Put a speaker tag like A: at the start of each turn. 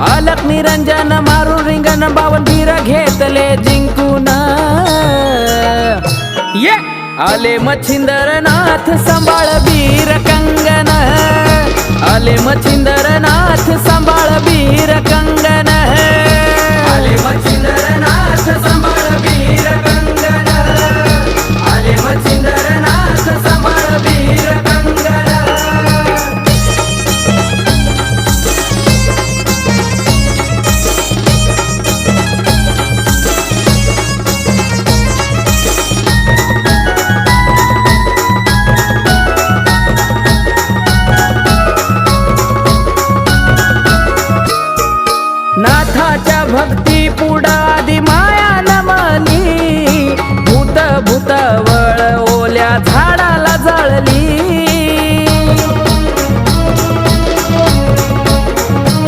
A: अलक निरंजन मारून रिंगण 52 वीर घेतले जिंकून ये आले मच्छिंद्रनाथ सांभाळ वीर कंगन आले मच्छिंद्रनाथ सांभाळ वीर कंगन आले मच्छिंद्रनाथ सांभाळ वीर कंगन आले मच्छिंद्रनाथ सांभाळ वीर कंगन नाथाच्या भक्ती